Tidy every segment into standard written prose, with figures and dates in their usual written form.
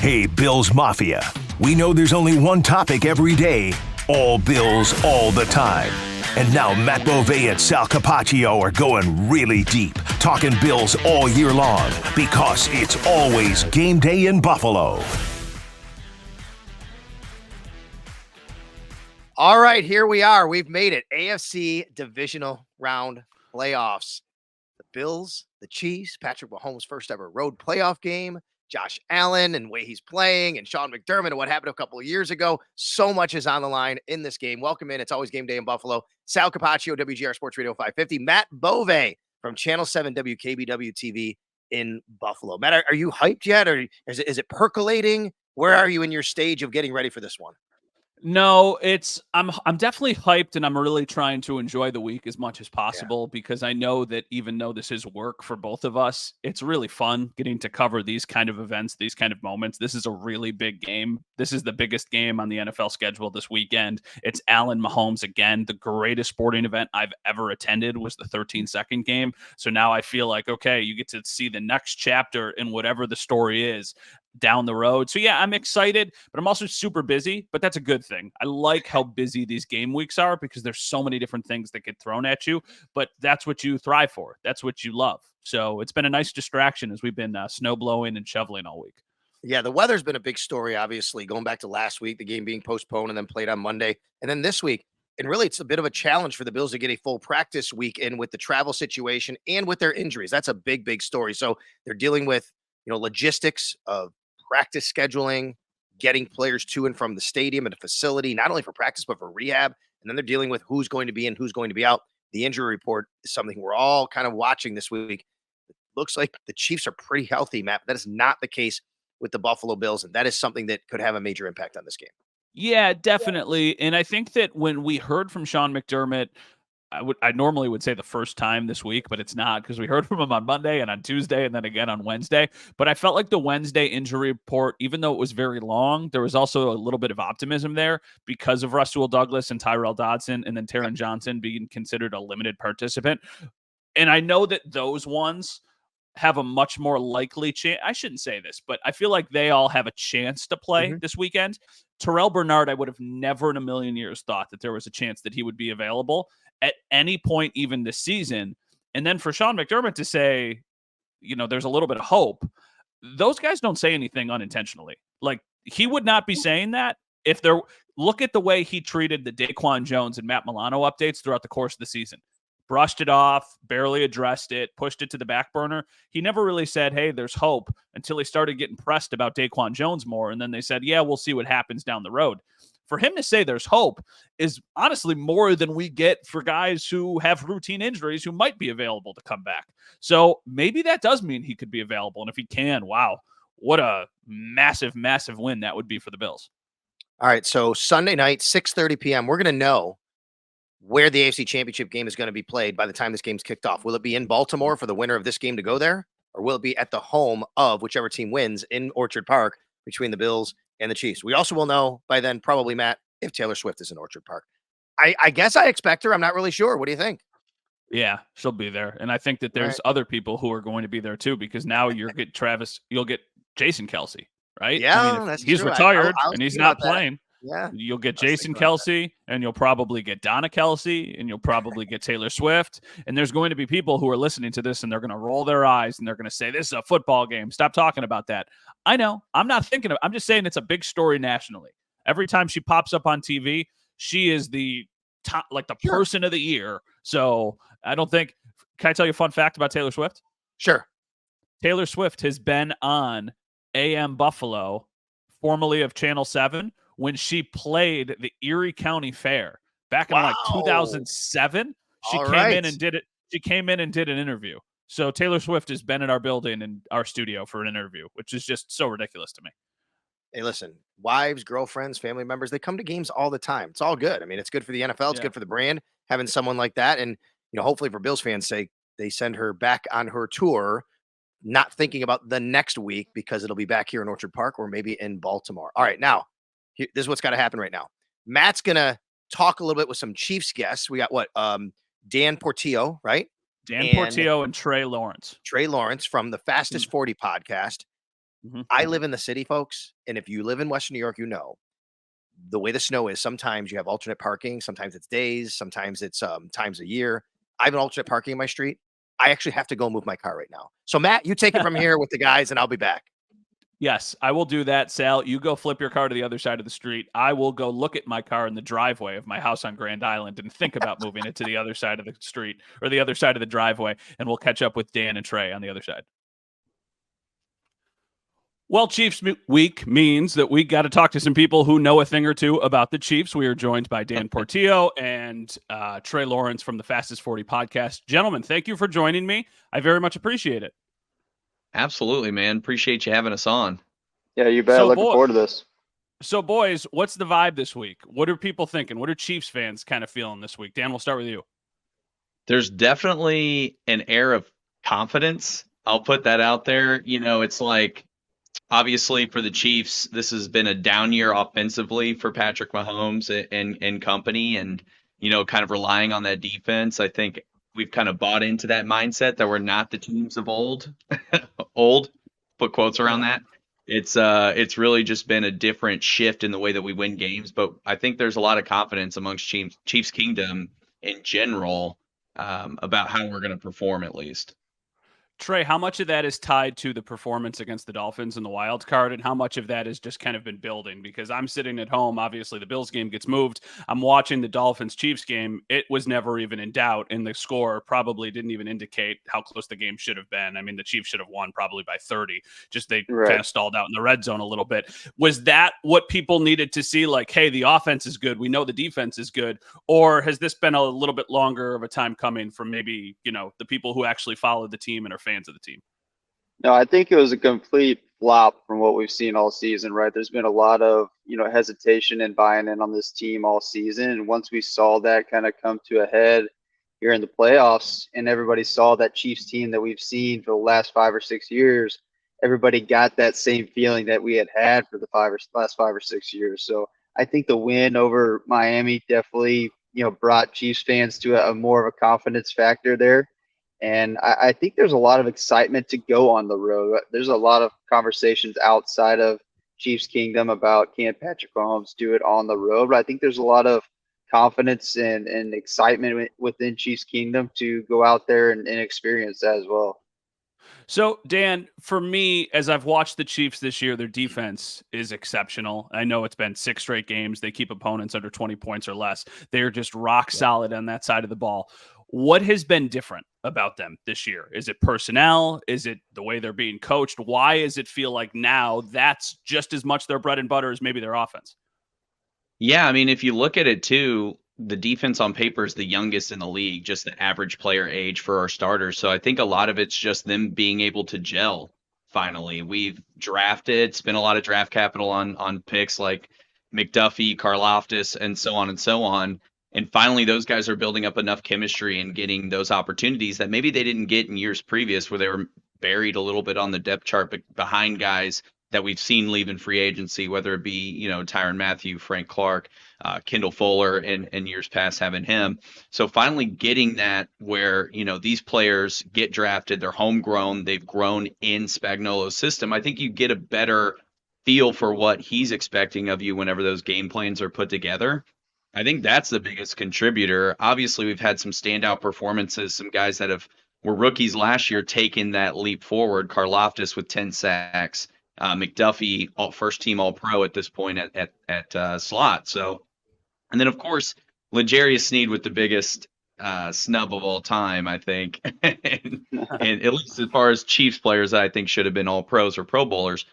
Hey, Bills Mafia. We know there's only one topic every day. All Bills, all the time. And now Matt Beauvais and Sal Capaccio are going really deep, talking Bills all year long, because it's always game day in Buffalo. All right, here we are. We've made it. AFC Divisional Round Playoffs. The Bills, the Chiefs, Patrick Mahomes' first ever road playoff game, Josh Allen and the way he's playing, and Sean McDermott and what happened a couple of years ago. So much is on the line in this game. Welcome in. It's always game day in Buffalo. Sal Capaccio, WGR Sports Radio 550. Matt Beauvais from Channel 7 WKBW TV in Buffalo. Matt, are you hyped yet, or is it percolating? Where are you in your stage of getting ready for this one? No, I'm definitely hyped, and I'm really trying to enjoy the week as much as possible because I know that even though this is work for both of us, it's really fun getting to cover these kind of events, these kind of moments. This is a really big game. This is the biggest game on the NFL schedule this weekend. It's Allen Mahomes again. The greatest sporting event I've ever attended was the 13-second game. So now I feel like, okay, you get to see the next chapter in whatever the story is down the road. So yeah, I'm excited, but I'm also super busy, but that's a good thing. I like how busy these game weeks are because there's so many different things that get thrown at you, but that's what you thrive for. That's what you love. So it's been a nice distraction as we've been snow blowing and shoveling all week. Yeah, the weather's been a big story, obviously, going back to last week, the game being postponed and then played on Monday. And then this week, and really it's a bit of a challenge for the Bills to get a full practice week in with the travel situation and with their injuries. That's a big, big story. So they're dealing with, logistics of practice scheduling, getting players to and from the stadium and the facility, not only for practice, but for rehab. And then they're dealing with who's going to be in, who's going to be out. The injury report is something we're all kind of watching this week. It looks like the Chiefs are pretty healthy, Matt. That is not the case with the Buffalo Bills. And that is something that could have a major impact on this game. Yeah, definitely. And I think that when we heard from Sean McDermott, I normally would say the first time this week, but it's not because we heard from him on Monday and on Tuesday and then again on Wednesday. But I felt like the Wednesday injury report, even though it was very long, there was also a little bit of optimism there because of Rasul Douglas and Tyrell Dodson and then Taron Johnson being considered a limited participant. And I know that those ones have a much more likely chance. I shouldn't say this, but I feel like they all have a chance to play this weekend. Terrell Bernard, I would have never in a million years thought that there was a chance that he would be available at any point, even this season. And then for Sean McDermott to say, there's a little bit of hope. Those guys don't say anything unintentionally. Like, he would not be saying that if they're look at the way he treated the Daquan Jones and Matt Milano updates throughout the course of the season. Brushed it off, barely addressed it, pushed it to the back burner. He never really said, hey, there's hope, until he started getting pressed about Daquan Jones more. And then they said, yeah, we'll see what happens down the road. For him to say there's hope is honestly more than we get for guys who have routine injuries who might be available to come back. So maybe that does mean he could be available. And if he can, wow, what a massive, massive win that would be for the Bills. All right, so Sunday night, 6:30 p.m., we're going to know where the AFC Championship game is going to be played by the time this game's kicked off. Will it be in Baltimore for the winner of this game to go there? Or will it be at the home of whichever team wins in Orchard Park between the Bills and the Chiefs? We also will know by then, probably, Matt, if Taylor Swift is in Orchard Park. I guess I expect her. I'm not really sure. What do you think? Yeah, she'll be there. And I think that there's other people who are going to be there too, because now you'll get Jason Kelce, right? Yeah, that's he's true. Retired and he's not playing. Yeah, you'll get Jason Kelce, and you'll probably get Donna Kelce, and you'll probably get Taylor Swift. And there's going to be people who are listening to this, and they're going to roll their eyes, and they're going to say, this is a football game. Stop talking about that. I know. I'm just saying it's a big story nationally. Every time she pops up on TV, she is the top, like the person of the year. So I don't think, can I tell you a fun fact about Taylor Swift? Sure. Taylor Swift has been on AM Buffalo, formerly of Channel 7, when she played the Erie County Fair back in 2007. She came in and did an interview. So Taylor Swift has been in our building and our studio for an interview, which is just so ridiculous to me. Hey, listen, wives, girlfriends, family members, they come to games all the time. It's all good. I mean, it's good for the NFL. It's good for the brand, having someone like that. And, hopefully for Bills fans' sake, they send her back on her tour, not thinking about the next week, because it'll be back here in Orchard Park or maybe in Baltimore. All right, now, this is what's got to happen right now. Matt's going to talk a little bit with some Chiefs guests. We got Dan Portillo, right? Dan Portillo and Trey Lawrence. Trey Lawrence from the Fastest 40 podcast. I live in the city, folks, and if you live in Western New York, the way the snow is, sometimes you have alternate parking, sometimes it's days, sometimes it's times a year. I have an alternate parking in my street. I actually have to go move my car right now. So, Matt, you take it from here with the guys, and I'll be back. Yes, I will do that, Sal. You go flip your car to the other side of the street. I will go look at my car in the driveway of my house on Grand Island and think about moving it to the other side of the street or the other side of the driveway, and we'll catch up with Dan and Trey on the other side. Well, Chiefs week means that we got to talk to some people who know a thing or two about the Chiefs. We are joined by Dan Portillo and Trey Lawrence from the Fastest 40 podcast. Gentlemen, thank you for joining me. I very much appreciate it. Absolutely, man. Appreciate you having us on. Yeah, you bet. Looking forward to this. So, boys, what's the vibe this week? What are people thinking? What are Chiefs fans kind of feeling this week? Dan, we'll start with you. There's definitely an air of confidence. I'll put that out there. It's like, obviously for the Chiefs, this has been a down year offensively for Patrick Mahomes and company, and, kind of relying on that defense. I think we've kind of bought into that mindset that we're not the teams of old, put quotes around that. It's really just been a different shift in the way that we win games. But I think there's a lot of confidence amongst Chiefs Kingdom in general about how we're going to perform, at least. Trey, how much of that is tied to the performance against the Dolphins in the wild card, and how much of that has just kind of been building? Because I'm sitting at home, obviously the Bills game gets moved. I'm watching the Dolphins-Chiefs game. It was never even in doubt, and the score probably didn't even indicate how close the game should have been. I mean, the Chiefs should have won probably by 30. Just they kind of stalled out in the red zone a little bit. Was that what people needed to see? Like, hey, the offense is good. We know the defense is good. Or has this been a little bit longer of a time coming from maybe, the people who actually follow the team and are fans of the team? No, I think it was a complete flop from what we've seen all season, right? There's been a lot of, hesitation and buying in on this team all season. And once we saw that kind of come to a head here in the playoffs, and everybody saw that Chiefs team that we've seen for the last 5 or 6 years, everybody got that same feeling that we had for the last 5 or 6 years. So I think the win over Miami definitely, brought Chiefs fans to a more of a confidence factor there. And I think there's a lot of excitement to go on the road. There's a lot of conversations outside of Chiefs Kingdom about can Patrick Mahomes do it on the road. But I think there's a lot of confidence and excitement within Chiefs Kingdom to go out there and experience that as well. So, Dan, for me, as I've watched the Chiefs this year, their defense is exceptional. I know it's been 6 straight games. They keep opponents under 20 points or less. They're just rock solid on that side of the ball. What has been different about them this year? Is it personnel? Is it the way they're being coached? Why does it feel like now that's just as much their bread and butter as maybe their offense? Yeah, I mean, if you look at it too, the defense on paper is the youngest in the league, just the average player age for our starters. So I think a lot of it's just them being able to gel finally. We've spent a lot of draft capital on picks like McDuffie, Karlaftis, and so on and so on. And finally, those guys are building up enough chemistry and getting those opportunities that maybe they didn't get in years previous, where they were buried a little bit on the depth chart behind guys that we've seen leave in free agency, whether it be, Tyrann Mathieu, Frank Clark, Kendall Fuller, and years past having him. So finally getting that where, these players get drafted, they're homegrown, they've grown in Spagnuolo's system. I think you get a better feel for what he's expecting of you whenever those game plans are put together. I think that's the biggest contributor. Obviously, we've had some standout performances, some guys that were rookies last year taking that leap forward. Karlaftis with 10 sacks, McDuffie, first team All-Pro at this point at slot. So, and then of course, L'Jarius Sneed with the biggest snub of all time, I think, and at least as far as Chiefs players, I think should have been All-Pros or Pro Bowlers.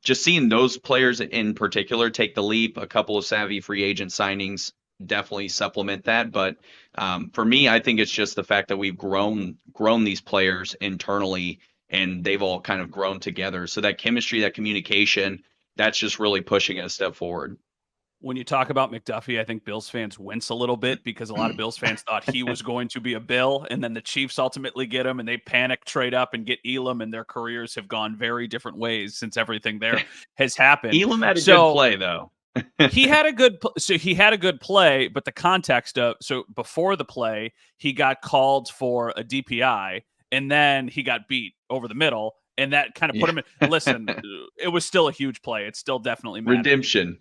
Just seeing those players in particular take the leap, a couple of savvy free agent signings definitely supplement that. But for me, I think it's just the fact that we've grown these players internally, and they've all kind of grown together. So that chemistry, that communication, that's just really pushing it a step forward. When you talk about McDuffie, I think Bills fans wince a little bit because a lot of Bills fans thought he was going to be a Bill, and then the Chiefs ultimately get him, and they panic, trade up, and get Elam, and their careers have gone very different ways since everything there has happened. Elam had a good play, though. he had a good play, but the context of before the play, he got called for a DPI, and then he got beat over the middle. And that kind of put him in. Listen, it was still a huge play. It still definitely mattered.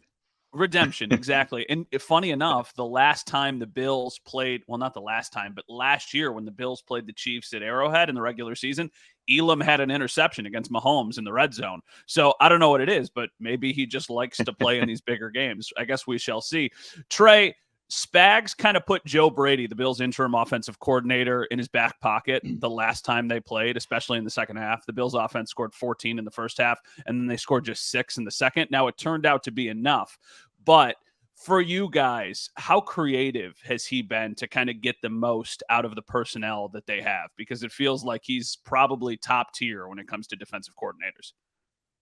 Redemption, exactly. And funny enough, the last time the Bills played, well, not the last time, but last year when the Bills played the Chiefs at Arrowhead in the regular season, Elam had an interception against Mahomes in the red zone. So I don't know what it is, but maybe he just likes to play in these bigger games. I guess we shall see. Trey, Spags kind of put Joe Brady, the Bills' interim offensive coordinator, in his back pocket the last time they played, especially in the second half. The Bills' offense scored 14 in the first half, and then they scored just 6 in the second. Now, it turned out to be enough. But for you guys, how creative has he been to kind of get the most out of the personnel that they have? Because it feels like he's probably top tier when it comes to defensive coordinators.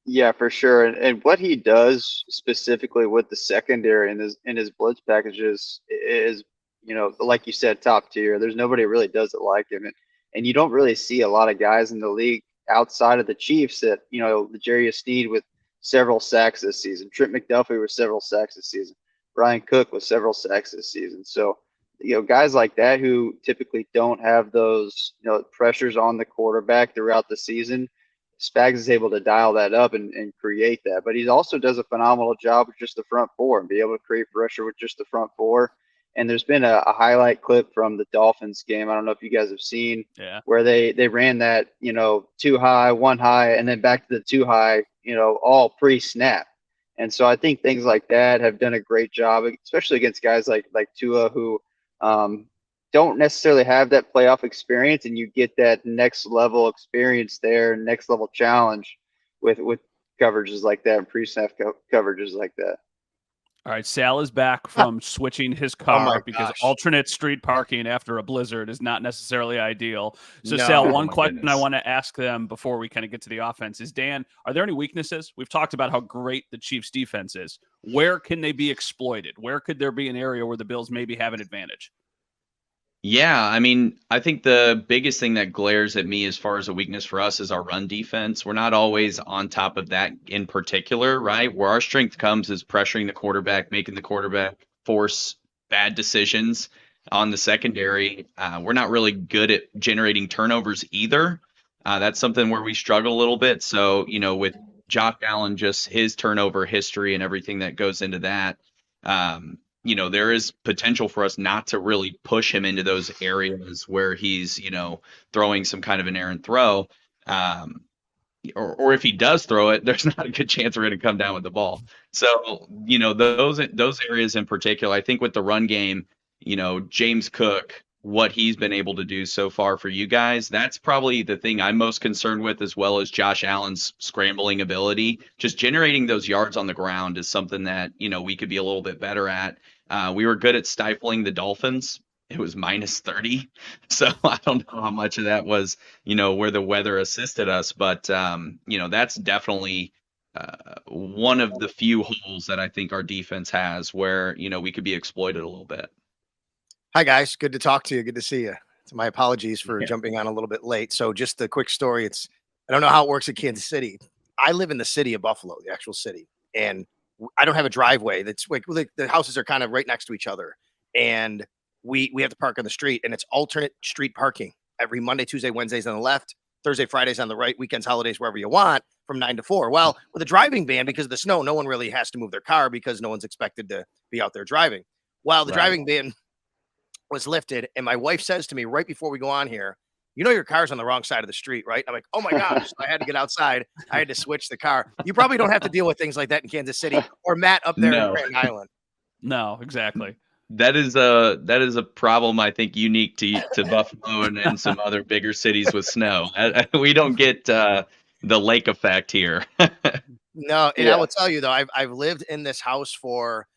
Yeah, for sure. And what he does specifically with the secondary in his blitz packages is, like you said, top tier. There's nobody really does it like him. And you don't really see a lot of guys in the league outside of the Chiefs that, the Jerry Sneed with several sacks this season, Trent McDuffie with several sacks this season, Brian Cook with several sacks this season. So, guys like that who typically don't have those, pressures on the quarterback throughout the season, Spags is able to dial that up and create that. But he also does a phenomenal job with just the front four and be able to create pressure with just the front four. And there's been a highlight clip from the Dolphins game. I don't know if you guys have seen where they ran that, 2 high, 1 high, and then back to the 2 high, all pre-snap. And so I think things like that have done a great job, especially against guys like Tua who don't necessarily have that playoff experience, and you get that next level experience there, next level challenge with coverages like that and pre-snap coverages like that. All right, Sal is back from switching his car because alternate street parking after a blizzard is not necessarily ideal. So, Sal, one question I want to ask them before we kind of get to the offense is, Dan, are there any weaknesses? We've talked about how great the Chiefs' defense is. Where can they be exploited? Where could there be an area where the Bills maybe have an advantage? Yeah, I mean, I think the biggest thing that glares at me as far as a weakness for us is our run defense. We're not always on top of that in particular, right? Where our strength comes is pressuring the quarterback, making the quarterback force bad decisions on the secondary. We're not really good at generating turnovers either. That's something where we struggle a little bit. So, with Josh Allen, just his turnover history and everything that goes into that, there is potential for us not to really push him into those areas where he's, throwing some kind of an errant throw. Or if he does throw it, there's not a good chance we're going to come down with the ball. So, those areas in particular, I think with the run game, James Cook, what he's been able to do so far for you guys, that's probably the thing I'm most concerned with, as well as Josh Allen's scrambling ability. Just generating those yards on the ground is something that, we could be a little bit better at. We were good at stifling the Dolphins. It was -30. So I don't know how much of that was, where the weather assisted us. But, that's definitely one of the few holes that I think our defense has where, we could be exploited a little bit. Hi, guys. Good to talk to you. Good to see you. So my apologies for jumping on a little bit late. So just a quick story. I don't know how it works in Kansas City. I live in the city of Buffalo, the actual city, and I don't have a driveway. That's like the houses are kind of right next to each other, and we have to park on the street, and it's alternate street parking every Monday, Tuesday, Wednesdays on the left, Thursday, Fridays on the right, weekends, holidays, wherever you want, from 9 to 4. Well, with a driving ban, because of the snow, no one really has to move their car because no one's expected to be out there driving. Well, the driving ban was lifted, and my wife says to me right before we go on here, your car's on the wrong side of the street, right? I'm like, oh my gosh. So I had to get outside. I had to switch the car. You probably don't have to deal with things like that in Kansas City or Matt up there in Grand Island. No, exactly. That is a problem, I think, unique to Buffalo and some other bigger cities with snow. We don't get the lake effect here. No, and I will tell you though, I've lived in this house for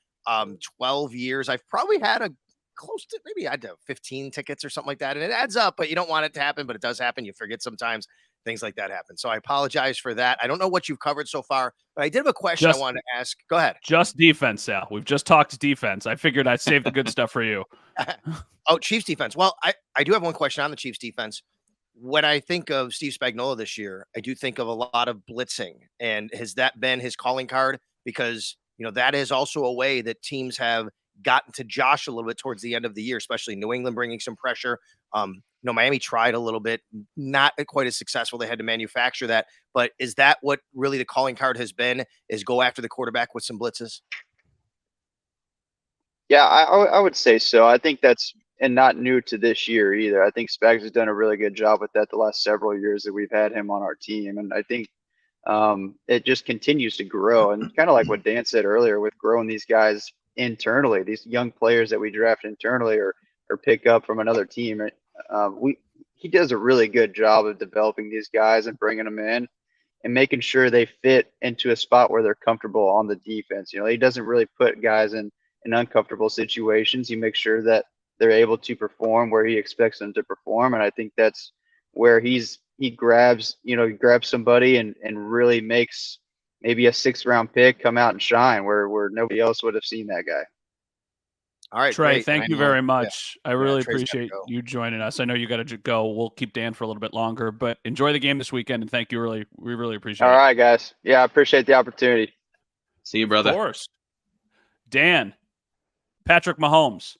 12 years. I've probably had close to, maybe I had 15 tickets or something like that, and it adds up. But you don't want it to happen, but it does happen. You forget sometimes. Things like that happen. So I apologize for that. I don't know what you've covered so far, but I did have a question I wanted to ask. Go ahead. Just defense, Sal. We've just talked defense. I figured I'd save the good stuff for you. Oh, Chiefs defense. Well, I do have one question on the Chiefs defense. When I think of Steve Spagnuolo this year, I do think of a lot of blitzing. And has that been his calling card? Because, that is also a way that teams have gotten to Josh a little bit towards the end of the year, especially New England bringing some pressure. Miami tried a little bit, not quite as successful. They had to manufacture that. But is that what really the calling card has been, is go after the quarterback with some blitzes? Yeah, I would say so. I think that's and not new to this year either. I think Spags has done a really good job with that the last several years that we've had him on our team, and I think it just continues to grow. And kind of like what Dan said earlier, with growing these guys internally, these young players that we draft internally or pick up from another team, he does a really good job of developing these guys and bringing them in and making sure they fit into a spot where they're comfortable on the defense. He doesn't really put guys in uncomfortable situations. He makes sure that they're able to perform where he expects them to perform. And I think that's where he grabs somebody and really makes maybe a 6th-round pick come out and shine where nobody else would have seen that guy. All right, Trey, great. thank you very much. I really Trey's appreciate you joining us. I know you got to go. We'll keep Dan for a little bit longer, but enjoy the game this weekend, and thank you. We really appreciate it. All right, guys. Yeah, I appreciate the opportunity. See you, brother. Of course. Dan, Patrick Mahomes.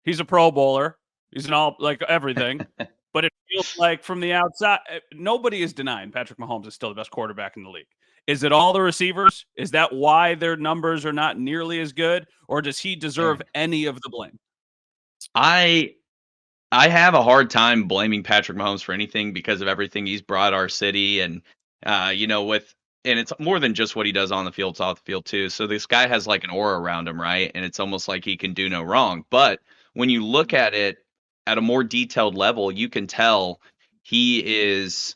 He's a Pro Bowler. He's an everything. But it feels like from the outside, nobody is denying Patrick Mahomes is still the best quarterback in the league. Is it all the receivers? Is that why their numbers are not nearly as good? Or does he deserve any of the blame? I have a hard time blaming Patrick Mahomes for anything because of everything he's brought our city and and it's more than just what he does on the field, it's off the field too. So this guy has like an aura around him, right? And it's almost like he can do no wrong. But when you look at it at a more detailed level, you can tell he is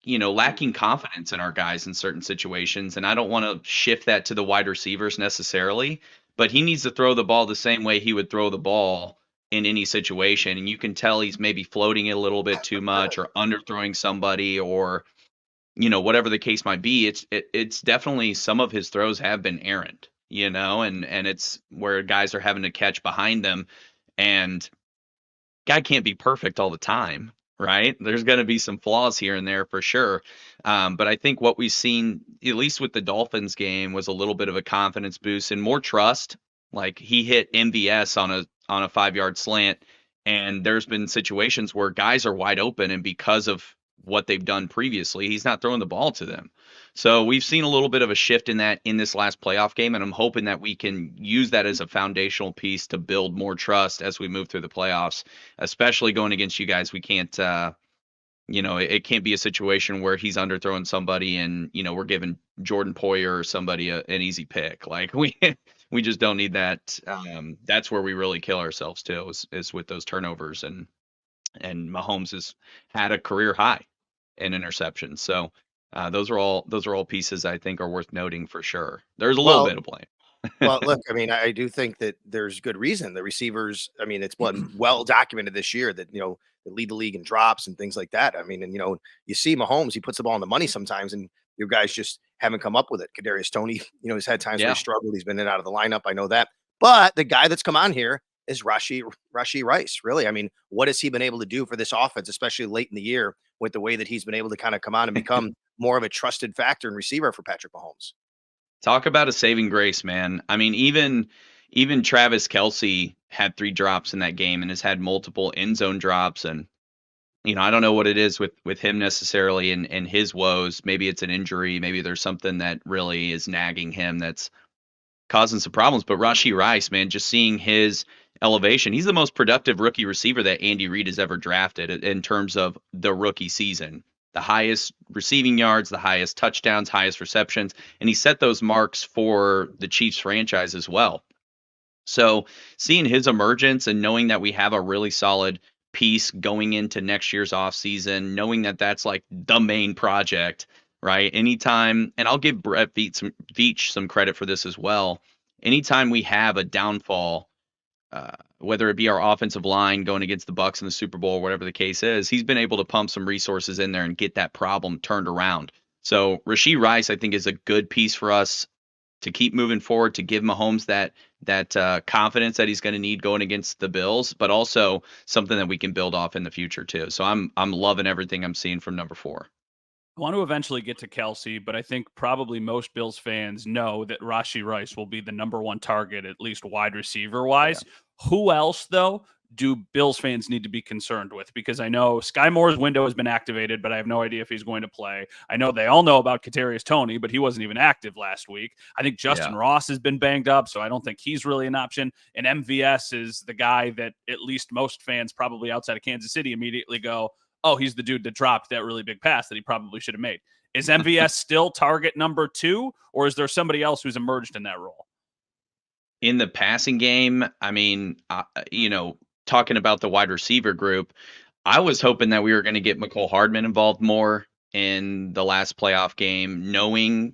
lacking confidence in our guys in certain situations. And I don't want to shift that to the wide receivers necessarily, but he needs to throw the ball the same way he would throw the ball in any situation. And you can tell he's maybe floating it a little bit too much or underthrowing somebody or, whatever the case might be. It's definitely some of his throws have been errant, and it's where guys are having to catch behind them. And guy can't be perfect all the time. Right. There's going to be some flaws here and there for sure. But I think what we've seen, at least with the Dolphins game, was a little bit of a confidence boost and more trust. Like he hit MVS on a 5-yard slant. And there's been situations where guys are wide open. And because of what they've done previously, he's not throwing the ball to them. So we've seen a little bit of a shift in that in this last playoff game. And I'm hoping that we can use that as a foundational piece to build more trust as we move through the playoffs, especially going against you guys. We can't, it can't be a situation where he's underthrowing somebody and, we're giving Jordan Poyer or somebody an easy pick. Like we just don't need that. That's where we really kill ourselves too, is with those turnovers. And Mahomes has had a career high in interceptions. So, those are all pieces I think are worth noting for sure. There's a little bit of blame. Well, look, I do think that there's good reason. The receivers, it's been well documented this year that, they lead the league in drops and things like that. You see Mahomes, he puts the ball in the money sometimes and your guys just haven't come up with it. Kadarius Toney, he's had times where he struggled. He's been in and out of the lineup. I know that. But the guy that's come on here is Rashee Rice. Really, what has he been able to do for this offense, especially late in the year with the way that he's been able to kind of come on and become more of a trusted factor and receiver for Patrick Mahomes? Talk about a saving grace, man. Even Travis Kelce had 3 drops in that game and has had multiple end zone drops. And, I don't know what it is with him necessarily and his woes. Maybe it's an injury. Maybe there's something that really is nagging him that's causing some problems. But Rashee Rice, man, just seeing his elevation, he's the most productive rookie receiver that Andy Reid has ever drafted in terms of the rookie season. The highest receiving yards, the highest touchdowns, highest receptions, and he set those marks for the Chiefs franchise as well. So seeing his emergence and knowing that we have a really solid piece going into next year's offseason, knowing that that's like the main project, right? Anytime, and I'll give Brett Veach some credit for this as well. Anytime we have a downfall, whether it be our offensive line going against the Bucs in the Super Bowl, whatever the case is, he's been able to pump some resources in there and get that problem turned around. So Rashee Rice, I think, is a good piece for us to keep moving forward, to give Mahomes that confidence that he's going to need going against the Bills, but also something that we can build off in the future too. So I'm loving everything I'm seeing from number 4. I want to eventually get to Kelsey, but I think probably most Bills fans know that Rashee Rice will be the number one target, at least wide receiver Yeah. wise. Who else, though, do Bills fans need to be concerned with? Because I know Sky Moore's window has been activated, but I have no idea if he's going to play. I know they all know about Kadarius Toney, but he wasn't even active last week. I think Justin Yeah. Ross has been banged up, so I don't think he's really an option. And MVS is the guy that at least most fans probably outside of Kansas City immediately go, oh, he's the dude that dropped that really big pass that he probably should have made. Is MVS still target number 2, or is there somebody else who's emerged in that role? In the passing game, I mean, talking about the wide receiver group, I was hoping that we were going to get McCole Hardman involved more in the last playoff game, knowing,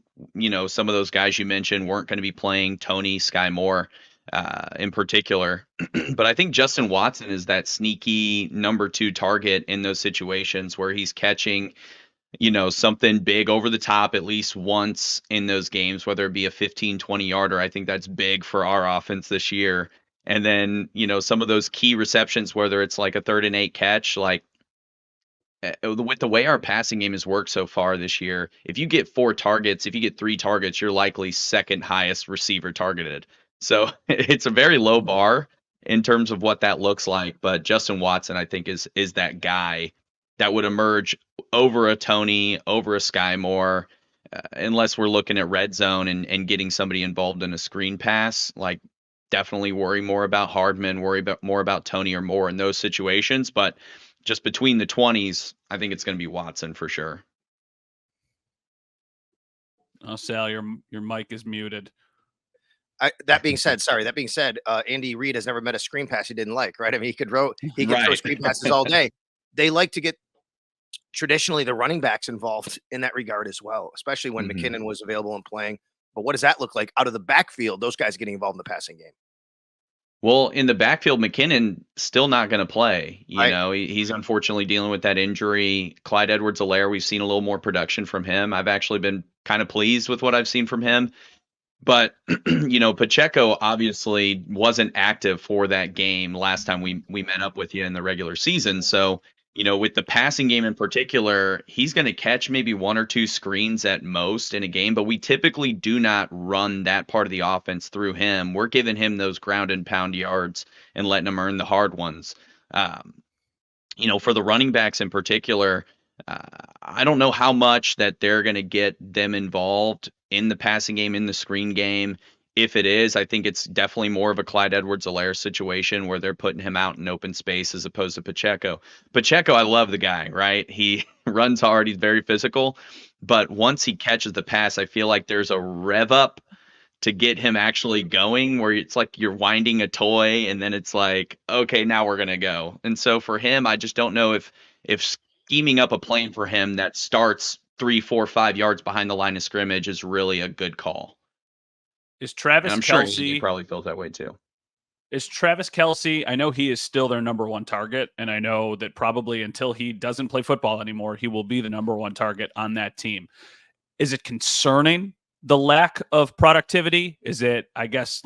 some of those guys you mentioned weren't going to be playing, Tony, Sky Moore in particular. But I think Justin Watson is that sneaky number 2 target in those situations where he's catching something big over the top at least once in those games, whether it be a 15, 20 yarder. I think that's big for our offense this year. And then, some of those key receptions, whether it's like a 3rd and 8 catch, like with the way our passing game has worked so far this year, if you get 4 targets, if you get 3 targets, you're likely second highest receiver targeted. So it's a very low bar in terms of what that looks like. But Justin Watson, I think, is that guy that would emerge over a Tony, over a Sky Moore, unless we're looking at red zone and getting somebody involved in a screen pass. Like, definitely worry more about Hardman, worry about more about Tony or Moore in those situations. But just between the 20s, I think it's going to be Watson for sure. Oh, Sal, your mic is muted. That being said, Andy Reid has never met a screen pass he didn't like, right? I mean, he could throw Right. screen passes all day. They like to get traditionally the running backs involved in that regard as well, especially when Mhm. McKinnon was available and playing. But what does that look like out of the backfield? Those guys getting involved in the passing game, Well, in the backfield, McKinnon still not going to play. right? He's unfortunately dealing with that injury. Clyde Edwards-Helaire, we've seen a little more production from him. I've actually been kind of pleased with what I've seen from him. But Pacheco obviously wasn't active for that game last time we met up with you in the regular season. So, with the passing game in particular, he's going to catch maybe 1 or 2 screens at most in a game, but we typically do not run that part of the offense through him. We're giving him those ground and pound yards and letting him earn the hard ones. Um, for the running backs in particular, I don't know how much that they're going to get them involved in the passing game, in the screen game. If it is, I think it's definitely more of a Clyde Edwards-Helaire situation where they're putting him out in open space as opposed to Pacheco. Pacheco, I love the guy, right? He runs hard. He's very physical. But once he catches the pass, I feel like there's a rev up to get him actually going where it's like you're winding a toy and then it's like, okay, now we're going to go. And so for him, I just don't know if scheming up a plan for him that starts 3, 4, 5 yards behind the line of scrimmage is really a good call. Is And Travis I'm sure he Kelce probably feels that way too. I know he is still their number 1 target, and I know that probably until he doesn't play football anymore, he will be the number 1 target on that team. Is it concerning, the lack of productivity? Is it, I guess,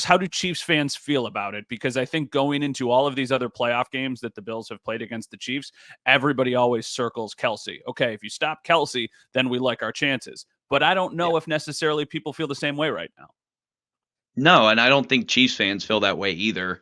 how do Chiefs fans feel about it? Because I think going into all of these other playoff games that the Bills have played against the Chiefs, everybody always circles Kelce. Okay, if you stop Kelce, then we like our chances. But I don't know if necessarily people feel the same way right now. No, and I don't think Chiefs fans feel that way either.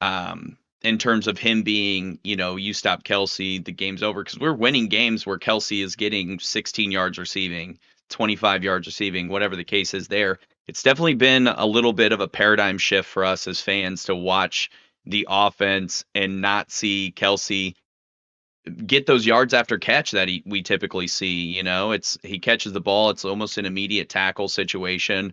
In terms of him being, you stop Kelce, the game's over. Because we're winning games where Kelce is getting 16 yards receiving, 25 yards receiving, whatever the case is there. It's definitely been a little bit of a paradigm shift for us as fans to watch the offense and not see Kelce get those yards after catch that we typically see. He catches the ball, it's almost an immediate tackle situation.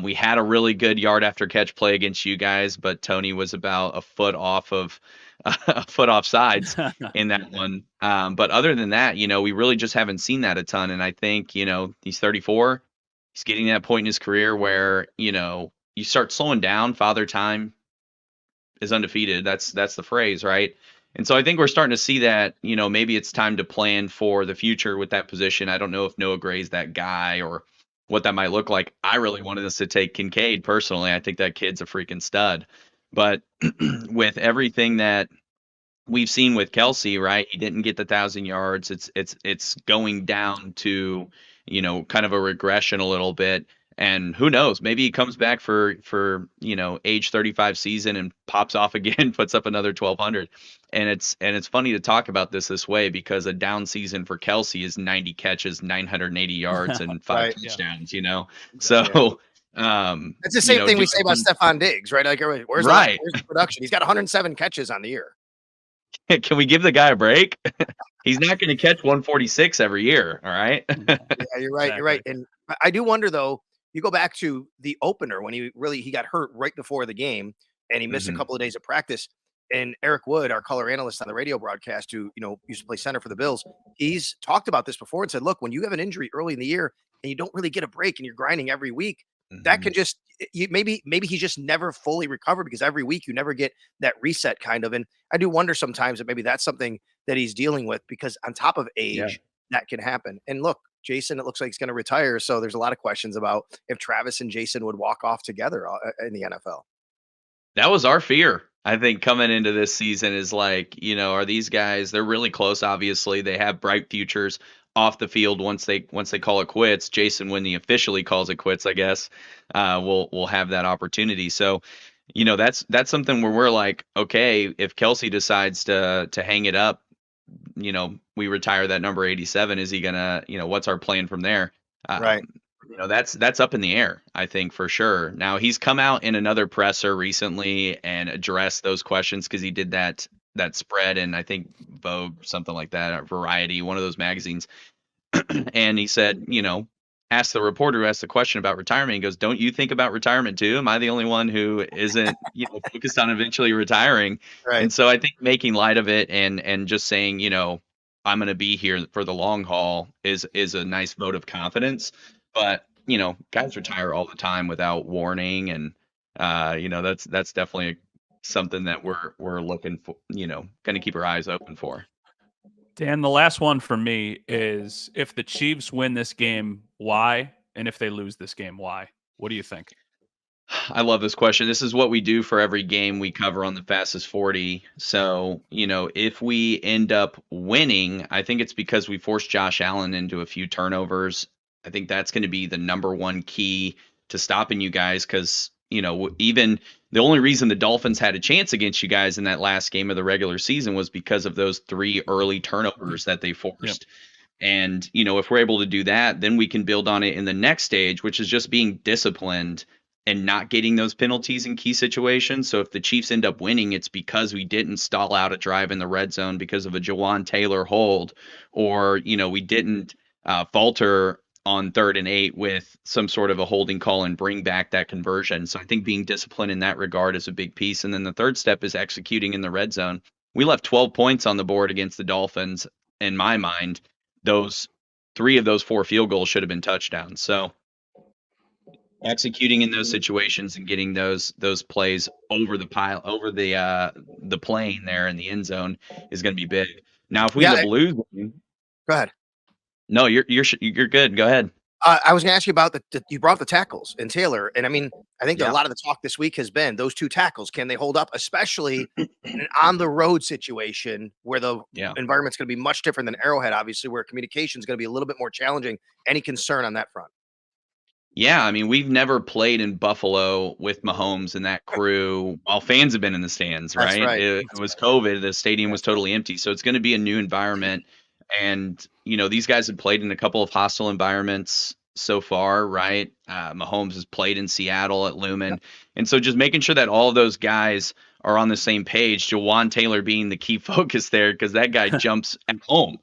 We had a really good yard after catch play against you guys, but Tony was about a foot off of a foot off sides in that one. But other than that, we really just haven't seen that a ton. And I think, he's 34. He's getting to that point in his career where, you start slowing down. Father time is undefeated. That's the phrase, right? And so I think we're starting to see that, maybe it's time to plan for the future with that position. I don't know if Noah Gray's that guy or what that might look like. I really wanted us to take Kincaid personally. I think that kid's a freaking stud. But with everything that we've seen with Kelsey, right? He didn't get the 1,000 yards. It's going down to, kind of a regression a little bit. And who knows? Maybe he comes back for age 35 season and pops off again, puts up another 1,200. And it's funny to talk about this way because a down season for Kelsey is 90 catches, 980 yards, and 5 Right. touchdowns. Yeah. So It's the same thing we say about Stephon Diggs, right? Like, where's Right. where's the production? He's got 107 catches on the year. Can we give the guy a break? He's not going to catch 146 every year. All right. Yeah, you're right. You're right. And I do wonder though, you go back to the opener when he got hurt right before the game and he missed a Mhm. couple of days of practice. And Eric Wood, our color analyst on the radio broadcast, who used to play center for the Bills, he's talked about this before and said, look, when you have an injury early in the year and you don't really get a break and you're grinding every week, that Mhm. can just maybe he just never fully recovered because every week you never get that reset kind of. And I do wonder sometimes that maybe that's something that he's dealing with because on top of Yeah. age, that can happen. And look, Jason, it looks like he's going to retire. So there's a lot of questions about if Travis and Jason would walk off together in the NFL. That was our fear. I think coming into this season is like, are these guys, they're really close, obviously. They have bright futures off the field once they call it quits. Jason, when he officially calls it quits, I guess, will have that opportunity. So, that's something where we're like, okay, if Kelsey decides to hang it up, we retire that number 87. Is he gonna, what's our plan from there? Right. That's up in the air, I think, for sure. Now he's come out in another presser recently and addressed those questions because he did that spread in, I think, Vogue, something like that, or Variety, one of those magazines. And he said, asked the reporter who asked the question about retirement. He goes, "Don't you think about retirement too? Am I the only one who isn't, focused on eventually retiring?" Right. And so I think making light of it and just saying, I'm going to be here for the long haul is a nice vote of confidence. But guys retire all the time without warning, and that's definitely something that we're looking for. Going to keep our eyes open for. Dan, the last one for me is if the Chiefs win this game, why? And if they lose this game, why? What do you think? I love this question. This is what we do for every game we cover on the Fastest 40. So, if we end up winning, I think it's because we forced Josh Allen into a few turnovers. I think that's going to be the number one key to stopping you guys because, even the only reason the Dolphins had a chance against you guys in that last game of the regular season was because of those 3 early turnovers that they forced. Yep. And, if we're able to do that, then we can build on it in the next stage, which is just being disciplined and not getting those penalties in key situations. So if the Chiefs end up winning, it's because we didn't stall out a drive in the red zone because of a Jawan Taylor hold, or, we didn't falter on 3rd and 8 with some sort of a holding call and bring back that conversion. So I think being disciplined in that regard is a big piece. And then the third step is executing in the red zone. We left 12 points on the board against the Dolphins. In my mind, those 3 of those 4 field goals should have been touchdowns. So executing in those situations and getting those plays over the plane there in the end zone is going to be big. Now, if we end up losing, go ahead. No, you're good. Go ahead. I was going to ask you about you brought the tackles and Taylor, and I mean, I think that a lot of the talk this week has been those 2 tackles. Can they hold up, especially in an on the road situation where the environment's going to be much different than Arrowhead, obviously, where communication is going to be a little bit more challenging. Any concern on that front? Yeah, I mean, we've never played in Buffalo with Mahomes and that crew while fans have been in the stands, right? That's right. It was COVID. The stadium was totally empty. So it's going to be a new environment. And, these guys have played in a couple of hostile environments so far, right? Mahomes has played in Seattle at Lumen. And so just making sure that all of those guys are on the same page, Jawan Taylor being the key focus there because that guy jumps at home.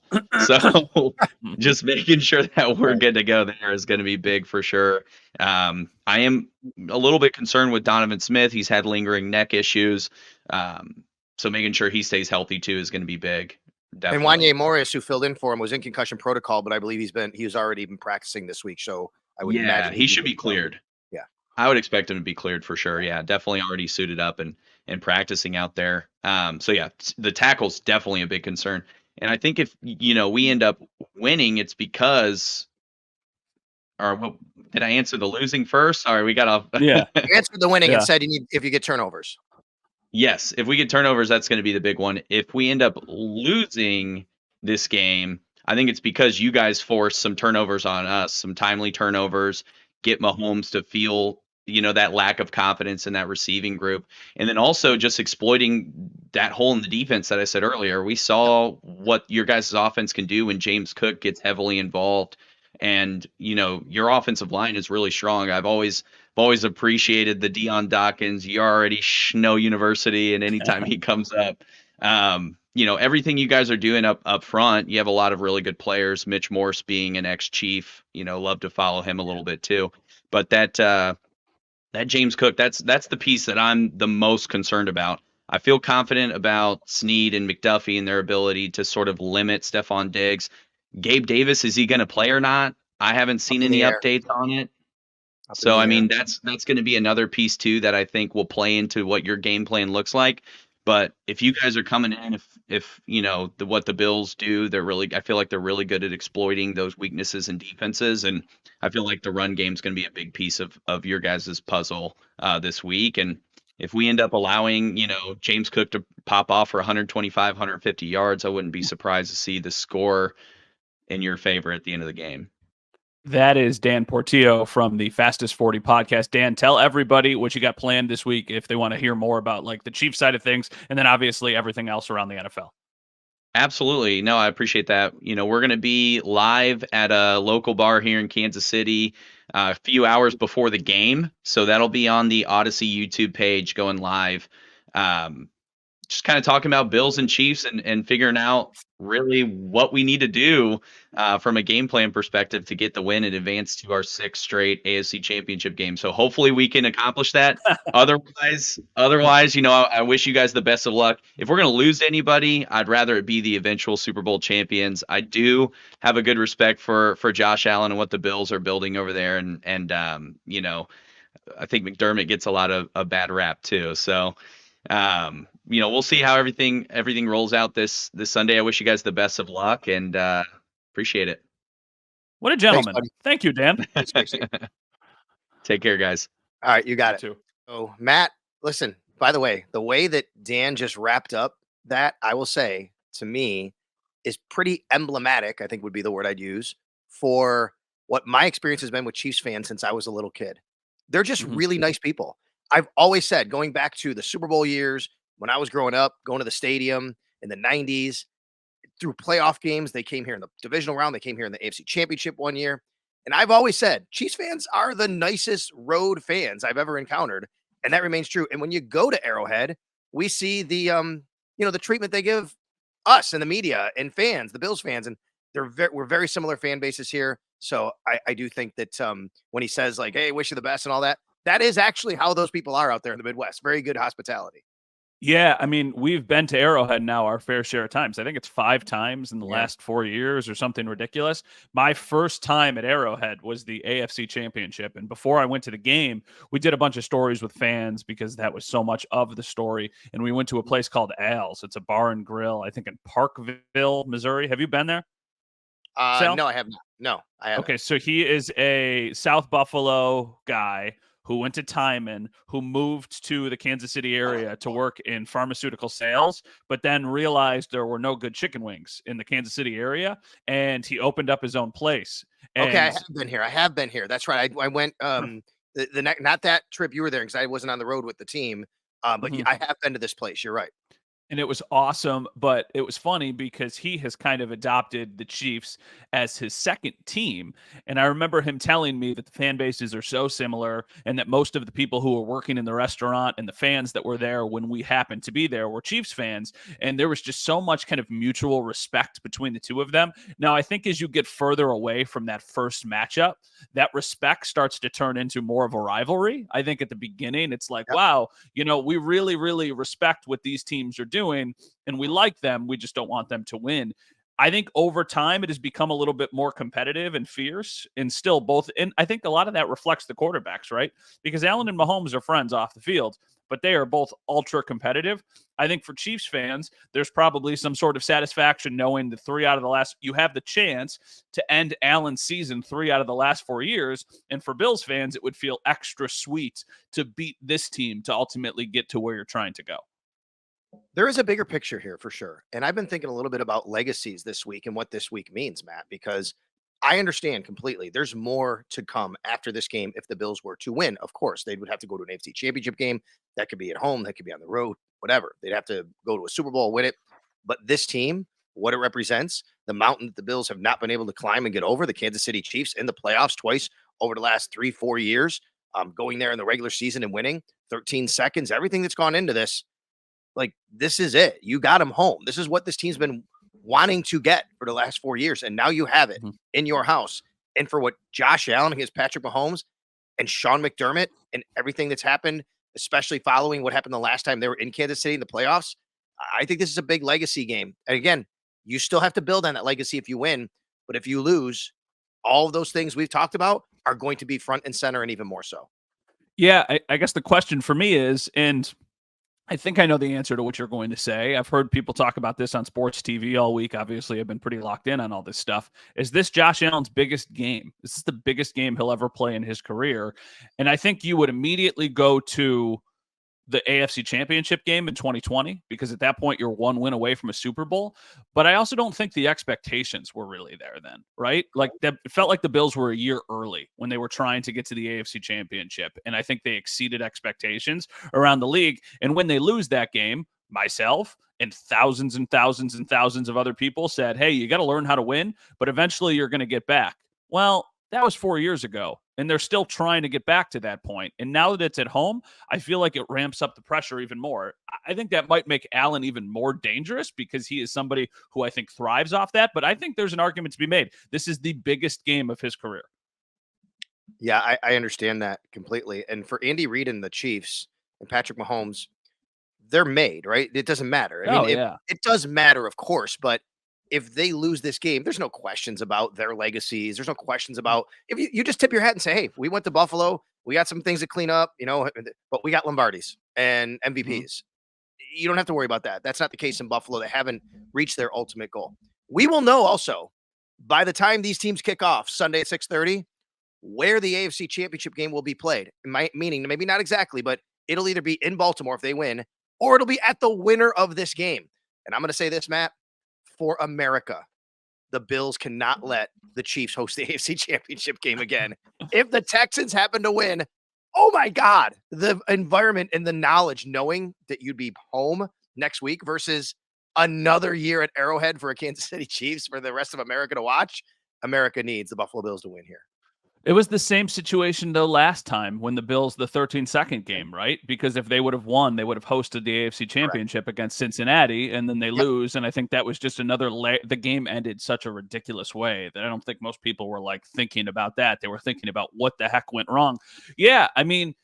So just making sure that we're good to go there is going to be big for sure. I am a little bit concerned with Donovan Smith. He's had lingering neck issues. So making sure he stays healthy too is going to be big. Definitely. And Wanye Morris, who filled in for him, was in concussion protocol, but I believe he was already been practicing this week. So I would imagine he should be cleared. Yeah, I would expect him to be cleared for sure. Yeah, definitely already suited up and practicing out there. So yeah, the tackle's definitely a big concern. And I think if we end up winning, it's because. Or did I answer the losing first? Sorry, we got off. You answered the winning and said if you get turnovers. Yes, if we get turnovers, that's going to be the big one. If we end up losing this game, I think it's because you guys force some turnovers on us, some timely turnovers, get Mahomes to feel, that lack of confidence in that receiving group. And then also just exploiting that hole in the defense that I said earlier. We saw what your guys' offense can do when James Cook gets heavily involved. And, your offensive line is really strong. I've always appreciated the Dion Dawkins. You already know University, and anytime he comes up, everything you guys are doing up front, you have a lot of really good players. Mitch Morse being an ex-Chief, love to follow him a little bit too. But that James Cook, that's the piece that I'm the most concerned about. I feel confident about Snead and McDuffie and their ability to sort of limit Stephon Diggs. Gabe Davis, is he going to play or not? I haven't Up seen in any the air. updates on it. Up in So the I air. mean that's going to be another piece too that I think will play into what your game plan looks like. But if you guys are coming in, if what the Bills do, I feel like they're really good at exploiting those weaknesses in defenses, and I feel like the run game is going to be a big piece of your guys' puzzle this week. And if we end up allowing James Cook to pop off for 125, 150 yards, I wouldn't be surprised to see the score in your favor at the end of the game. That is Dan Portillo from the Fastest 40 podcast. Dan, tell everybody what you got planned this week if they want to hear more about like the Chiefs side of things, and then obviously everything else around the NFL. Absolutely. No, I appreciate that. We're going to be live at a local bar here in Kansas City a few hours before the game. So that'll be on the Odyssey YouTube page going live. Just kind of talking about Bills and Chiefs and figuring out really what we need to do from a game plan perspective to get the win and advance to our 6th straight AFC Championship game. So hopefully we can accomplish that. Otherwise, I wish you guys the best of luck. If we're going to lose to anybody, I'd rather it be the eventual Super Bowl champions. I do have a good respect for Josh Allen and what the Bills are building over there, and I think McDermott gets a lot of a bad rap too. So. We'll see how everything rolls out this Sunday. I wish you guys the best of luck and appreciate it. What a Thanks, gentleman. buddy. Thank you, Dan. Take care, guys. All right, you got You it. too. So, Matt, listen, by the way that Dan just wrapped up that, I will say, to me, is pretty emblematic, I think would be the word I'd use, for what my experience has been with Chiefs fans since I was a little kid. They're just Mhm. really nice people. I've always said, going back to the Super Bowl years when I was growing up, going to the stadium in the 90s, through playoff games, they came here in the divisional round, they came here in the AFC Championship one year. And I've always said Chiefs fans are the nicest road fans I've ever encountered, and that remains true. And when you go to Arrowhead, we see the treatment they give us and the media and fans, the Bills fans, and we're very similar fan bases here. So I do think that when he says like, "Hey, wish you the best" and all that, that is actually how those people are out there in the Midwest. Very good hospitality. Yeah, I mean, we've been to Arrowhead now our fair share of times. I think it's 5 times in the Yeah. last 4 years or something ridiculous. My first time at Arrowhead was the AFC Championship, and before I went to the game, we did a bunch of stories with fans because that was so much of the story, and we went to a place called Al's. It's a bar and grill, I think in Parkville, Missouri. Have you been there, Sal? No, I have not. No, I haven't. Okay, so he is a South Buffalo guy who went to Timon, who moved to the Kansas City area to work in pharmaceutical sales, but then realized there were no good chicken wings in the Kansas City area, and he opened up his own place. Okay, I And have been here. I have been here. That's right. I went not that trip you were there because I wasn't on the road with the team. But Mhm. I have been to this place. You're right. And it was awesome, but it was funny because he has kind of adopted the Chiefs as his second team. And I remember him telling me that the fan bases are so similar and that most of the people who were working in the restaurant and the fans that were there when we happened to be there were Chiefs fans. And there was just so much kind of mutual respect between the two of them. Now, I think as you get further away from that first matchup, that respect starts to turn into more of a rivalry. I think at the beginning, it's like, Yep. wow, we really, really respect what these teams are doing and we like them. We just don't want them to win. I think over time it has become a little bit more competitive and fierce and still both. And I think a lot of that reflects the quarterbacks, right? Because Allen and Mahomes are friends off the field, but they are both ultra competitive. I think for Chiefs fans, there's probably some sort of satisfaction knowing that you have the chance to end Allen's season 3 out of the last 4 years. And for Bills fans, it would feel extra sweet to beat this team to ultimately get to where you're trying to go. There is a bigger picture here for sure. And I've been thinking a little bit about legacies this week and what this week means, Matt, because I understand completely. There's more to come after this game if the Bills were to win. Of course, they would have to go to an AFC championship game. That could be at home, that could be on the road, whatever. They'd have to go to a Super Bowl, win it. But this team, what it represents, the mountain that the Bills have not been able to climb and get over, the Kansas City Chiefs in the playoffs twice over the last 3-4 years, going there in the regular season and winning 13 seconds, everything that's gone into this, like, this is it. You got him home. This is what this team's been wanting to get for the last 4 years, and now you have it Mhm. in your house. And for what Josh Allen against Patrick Mahomes and Sean McDermott and everything that's happened, especially following what happened the last time they were in Kansas City in the playoffs, I think this is a big legacy game. And again, you still have to build on that legacy if you win, but if you lose, all of those things we've talked about are going to be front and center and even more so. Yeah, I guess the question for me is, and I think I know the answer to what you're going to say. I've heard people talk about this on sports TV all week. Obviously, I've been pretty locked in on all this stuff. Is this Josh Allen's biggest game? This is the biggest game he'll ever play in his career. And I think you would immediately go to the AFC Championship game in 2020, because at that point you're one win away from a Super Bowl. But I also don't think the expectations were really there then, right? Like, that it felt like the Bills were a year early when they were trying to get to the AFC Championship, and I think they exceeded expectations around the league. And when they lose that game, myself and thousands and thousands and thousands of other people said, hey, you got to learn how to win, but eventually you're going to get back. Well, that was 4 years ago, and they're still trying to get back to that point. And now that it's at home, I feel like it ramps up the pressure even more. I think that might make Allen even more dangerous, because he is somebody who I think thrives off that. But I think there's an argument to be made. This is the biggest game of his career. Yeah, I understand that completely. And for Andy Reid and the Chiefs and Patrick Mahomes, they're made, right? It doesn't matter. I mean, Oh, yeah. it does matter, of course, but if they lose this game, there's no questions about their legacies. There's no questions about if you just tip your hat and say, hey, we went to Buffalo. We got some things to clean up, but we got Lombardis and MVPs. You don't have to worry about that. That's not the case in Buffalo. They haven't reached their ultimate goal. We will know also by the time these teams kick off Sunday at 6:30 where the AFC Championship game will be played. Meaning maybe not exactly, but it'll either be in Baltimore if they win, or it'll be at the winner of this game. And I'm going to say this, Matt, for America, the Bills cannot let the Chiefs host the AFC Championship game again. If the Texans happen to win, oh my God, the environment and the knowledge knowing that you'd be home next week versus another year at Arrowhead for a Kansas City Chiefs for the rest of America to watch. America needs the Buffalo Bills to win here. It was the same situation, though, last time when the Bills, the 13-second game, right? Because if they would have won, they would have hosted the AFC Championship against Cincinnati, and then they lose. And I think that was just another the game ended such a ridiculous way that I don't think most people were like thinking about that. They were thinking about what the heck went wrong. Yeah, I mean,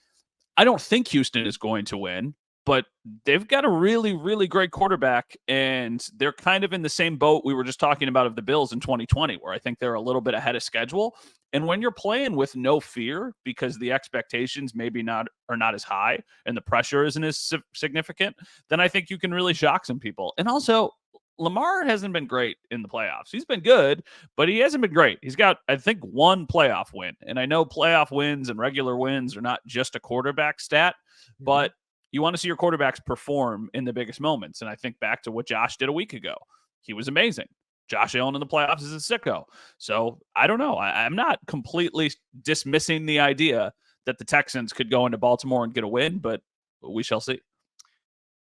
I don't think Houston is going to win, but they've got a really, really great quarterback, and they're kind of in the same boat we were just talking about of the Bills in 2020, where I think they're a little bit ahead of schedule. And when you're playing with no fear because the expectations are not as high and the pressure isn't as significant, then I think you can really shock some people. And also, Lamar hasn't been great in the playoffs. He's been good, but he hasn't been great. He's got, I think, one playoff win. And I know playoff wins and regular wins are not just a quarterback stat, but you want to see your quarterbacks perform in the biggest moments. And I think back to what Josh did a week ago. He was amazing. Josh Allen in the playoffs is a sicko. So I don't know. I'm not completely dismissing the idea that the Texans could go into Baltimore and get a win, but we shall see.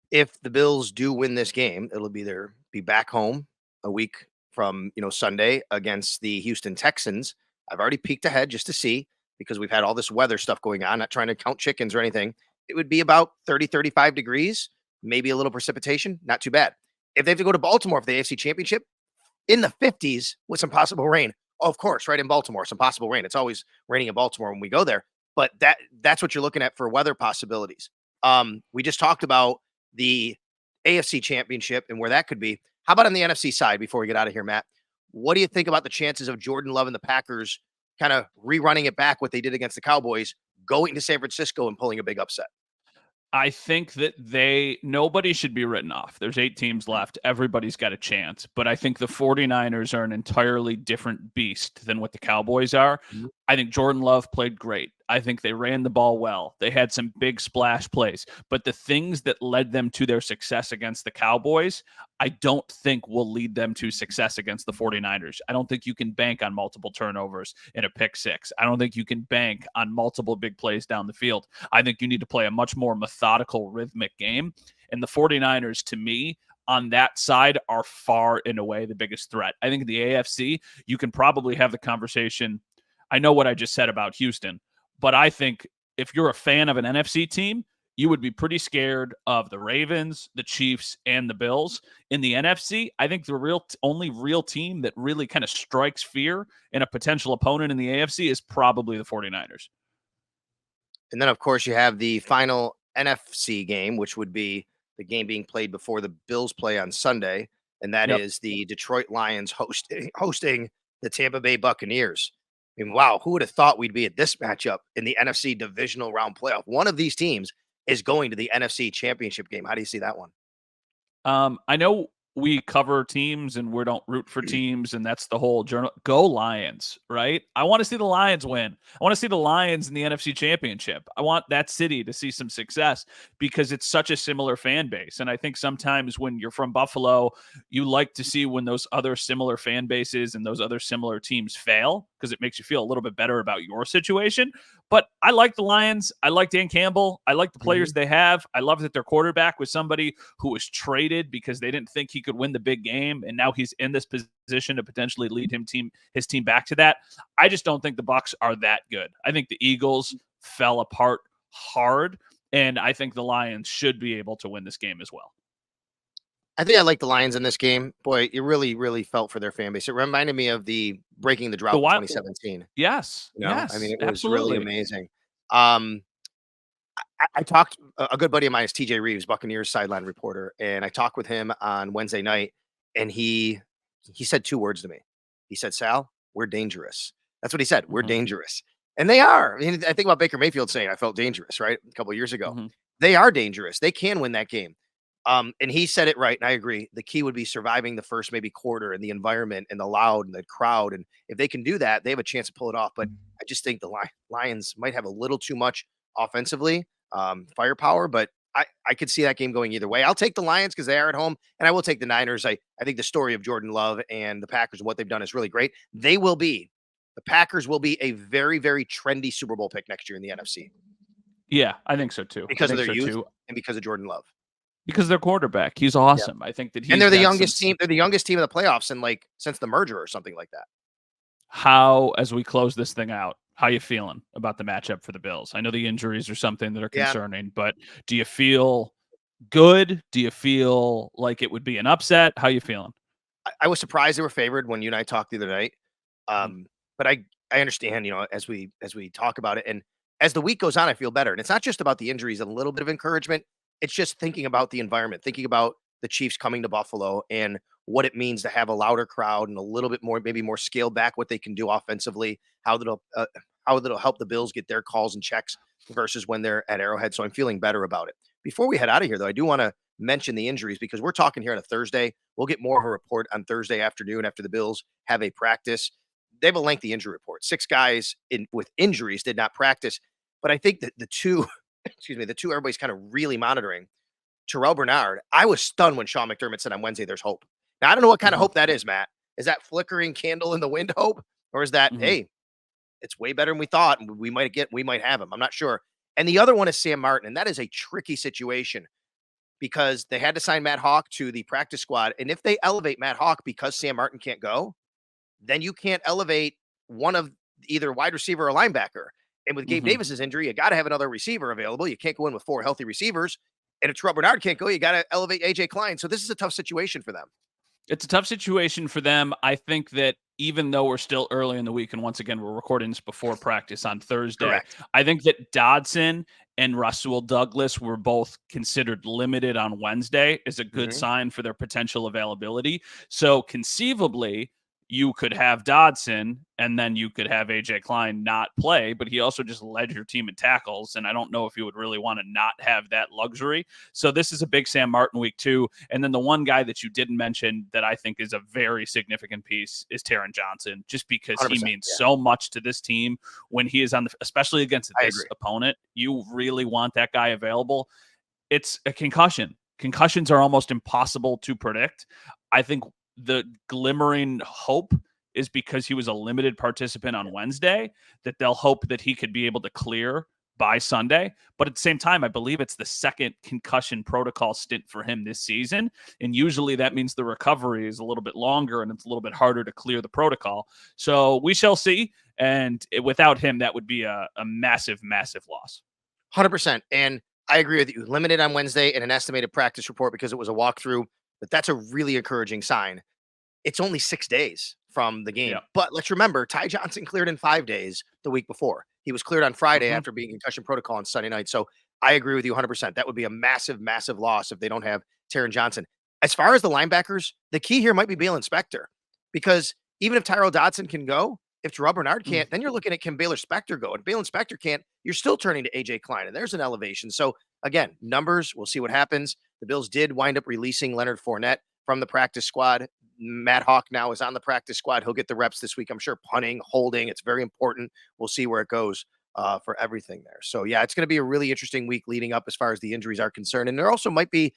If the Bills do win this game, it'll be back home a week from Sunday against the Houston Texans. I've already peeked ahead just to see, because we've had all this weather stuff going on, not trying to count chickens or anything. It would be about 30, 35 degrees, maybe a little precipitation, not too bad. If they have to go to Baltimore for the AFC Championship, in the 50s with some possible rain. Oh, of course, right in Baltimore, some possible rain. It's always raining in Baltimore when we go there, but that's what you're looking at for weather possibilities. We just talked about the AFC Championship and where that could be. How about on the NFC side before we get out of here, Matt? What do you think about the chances of Jordan Love and the Packers kind of rerunning it back what they did against the Cowboys, going to San Francisco and pulling a big upset? I think that nobody should be written off. There's 8 teams left. Everybody's got a chance. But I think the 49ers are an entirely different beast than what the Cowboys are. I think Jordan Love played great. I think they ran the ball well. They had some big splash plays. But the things that led them to their success against the Cowboys, I don't think will lead them to success against the 49ers. I don't think you can bank on multiple turnovers in a pick six. I don't think you can bank on multiple big plays down the field. I think you need to play a much more methodical, rhythmic game. And the 49ers, to me, on that side, are far and away the biggest threat. I think in the AFC, you can probably have the conversation. I know what I just said about Houston, but I think if you're a fan of an NFC team, you would be pretty scared of the Ravens, the Chiefs, and the Bills. In the NFC, I think the only real team that really kind of strikes fear in a potential opponent in the AFC is probably the 49ers. And then, of course, you have the final NFC game, which would be the game being played before the Bills play on Sunday, and that is the Detroit Lions hosting the Tampa Bay Buccaneers. I mean, wow, who would have thought we'd be at this matchup in the NFC Divisional Round Playoff? One of these teams is going to the NFC Championship game. How do you see that one? I know we cover teams and we don't root for teams, and that's the whole journal. Go Lions, right? I want to see the Lions win. I want to see the Lions in the NFC Championship. I want that city to see some success because it's such a similar fan base. And I think sometimes when you're from Buffalo, you like to see when those other similar fan bases and those other similar teams fail because it makes you feel a little bit better about your situation. But I like the Lions. I like Dan Campbell. I like the players they have. I love that their quarterback was somebody who was traded because they didn't think he could win the big game, and now he's in this position to potentially lead his team back to that. I just don't think the Bucs are that good. I think the Eagles fell apart hard, and I think the Lions should be able to win this game as well. I think I like the Lions in this game. Boy, it really, really felt for their fan base. It reminded me of the breaking the drought of 2017. Yes. You know? Yes. I mean, it was absolutely. really amazing. I talked, a good buddy of mine is TJ Reeves, Buccaneers sideline reporter, and I talked with him on Wednesday night, and he said 2 words to me. He said, "Sal, we're dangerous." That's what he said. We're dangerous. And they are. I mean, I think about Baker Mayfield saying, "I felt dangerous," right? A couple of years ago. They are dangerous. They can win that game. And he said it right, and I agree. The key would be surviving the first maybe quarter and the environment and the loud and the crowd. And if they can do that, they have a chance to pull it off. But I just think the Lions might have a little too much offensively firepower, but I could see that game going either way. I'll take the Lions because they are at home, and I will take the Niners. I think the story of Jordan Love and the Packers and what they've done is really great. The Packers will be a very, very trendy Super Bowl pick next year in the NFC. Yeah, I think so too. Because of their youth and because of Jordan Love. Because their quarterback, he's awesome. I think that and they're the youngest team. They're the youngest team in the playoffs since the merger or something like that. How, as we close this thing out, how you feeling about the matchup for the Bills? I know the injuries are something that are concerning, but do you feel good? Do you feel like it would be an upset? How you feeling? I was surprised they were favored when you and I talked the other night. But I understand, as we talk about it, and as the week goes on, I feel better. And it's not just about the injuries, a little bit of encouragement. It's just thinking about the environment, thinking about the Chiefs coming to Buffalo and what it means to have a louder crowd and a little bit more, maybe more scaled back what they can do offensively, how that'll help the Bills get their calls and checks versus when they're at Arrowhead. So I'm feeling better about it. Before we head out of here, though, I do want to mention the injuries because we're talking here on a Thursday. We'll get more of a report on Thursday afternoon after the Bills have a practice. They have a lengthy injury report. 6 guys with injuries did not practice. But I think that the two everybody's kind of really monitoring. Terrell Bernard, I was stunned when Sean McDermott said on Wednesday there's hope. Now, I don't know what kind of hope that is, Matt. Is that flickering candle in the wind hope? Or is that, hey, it's way better than we thought, and we might have him. I'm not sure. And the other one is Sam Martin, and that is a tricky situation because they had to sign Matt Hawk to the practice squad. And if they elevate Matt Hawk because Sam Martin can't go, then you can't elevate one of either wide receiver or linebacker. And with Gabe Davis's injury, you got to have another receiver available. You can't go in with 4 healthy receivers. And if Terrell Bernard can't go, you got to elevate AJ Klein. So this is a tough situation for them. It's a tough situation for them. I think that even though we're still early in the week, and once again, we're recording this before practice on Thursday, correct. I think that Dodson and Rasul Douglas were both considered limited on Wednesday is a good sign for their potential availability. So conceivably, you could have Dodson and then you could have AJ Klein not play, but he also just led your team in tackles. And I don't know if you would really want to not have that luxury. So this is a big Sam Martin week 2. And then the one guy that you didn't mention that I think is a very significant piece is Taron Johnson, just because he means so much to this team when he is on the, especially against this opponent. You really want that guy available. It's a concussion. Concussions are almost impossible to predict. I think the glimmering hope is because he was a limited participant on Wednesday, that they'll hope that he could be able to clear by Sunday. But at the same time, I believe it's the second concussion protocol stint for him this season. And usually that means the recovery is a little bit longer and it's a little bit harder to clear the protocol. So we shall see. And without him, that would be a massive, massive loss. 100%. And I agree with you. Limited on Wednesday and an estimated practice report because it was a walkthrough. But that's a really encouraging sign. It's only 6 days from the game. Yeah. But let's remember, Ty Johnson cleared in 5 days the week before. He was cleared on Friday after being concussion protocol on Sunday night. So I agree with you 100%. That would be a massive, massive loss if they don't have Taron Johnson. As far as the linebackers, the key here might be Balen Spector. Because even if Tyrell Dodson can go, if Terrell Bernard can't, then you're looking at can Baylor Spector go? And Balen Spector can't, you're still turning to AJ Klein. And there's an elevation. So again, numbers, we'll see what happens. The Bills did wind up releasing Leonard Fournette from the practice squad. Matt Hawk now is on the practice squad. He'll get the reps this week. I'm sure punting, holding, it's very important. We'll see where it goes for everything there. So yeah, it's going to be a really interesting week leading up as far as the injuries are concerned. And there also might be,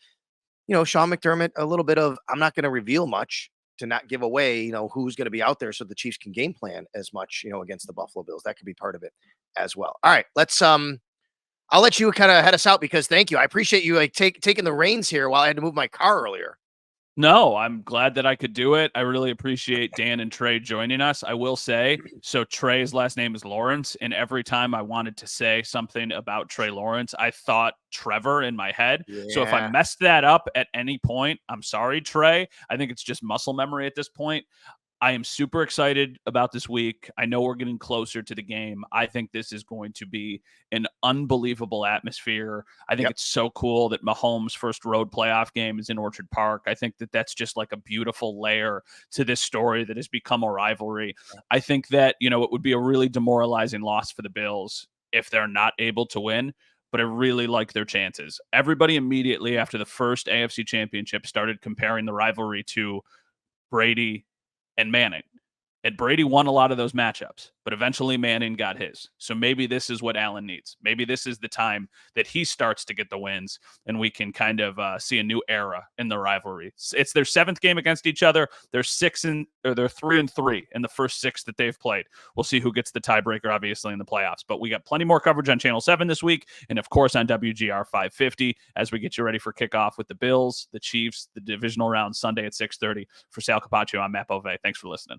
Sean McDermott, a little bit of, I'm not going to reveal much to not give away, who's going to be out there so the Chiefs can game plan as much, against the Buffalo Bills. That could be part of it as well. All right, let's, I'll let you kind of head us out because thank you. I appreciate you taking the reins here while I had to move my car earlier. No, I'm glad that I could do it. I really appreciate Dan and Trey joining us. I will say, so Trey's last name is Lawrence, and every time I wanted to say something about Trey Lawrence, I thought Trevor in my head. Yeah. So if I messed that up at any point, I'm sorry, Trey. I think it's just muscle memory at this point. I am super excited about this week. I know we're getting closer to the game. I think this is going to be an unbelievable atmosphere. I think it's so cool that Mahomes' first road playoff game is in Orchard Park. I think that that's just like a beautiful layer to this story that has become a rivalry. I think that, it would be a really demoralizing loss for the Bills if they're not able to win, but I really like their chances. Everybody immediately after the first AFC Championship started comparing the rivalry to Brady and Manning. And Brady won a lot of those matchups, but eventually Manning got his. So maybe this is what Allen needs. Maybe this is the time that he starts to get the wins and we can kind of see a new era in the rivalry. It's their 7th game against each other. They're 3-3 in the first 6 that they've played. We'll see who gets the tiebreaker, obviously, in the playoffs. But we got plenty more coverage on Channel 7 this week and, of course, on WGR 550 as we get you ready for kickoff with the Bills, the Chiefs, the divisional round Sunday at 6:30. For Sal Capaccio, I'm Matt Bove. Thanks for listening.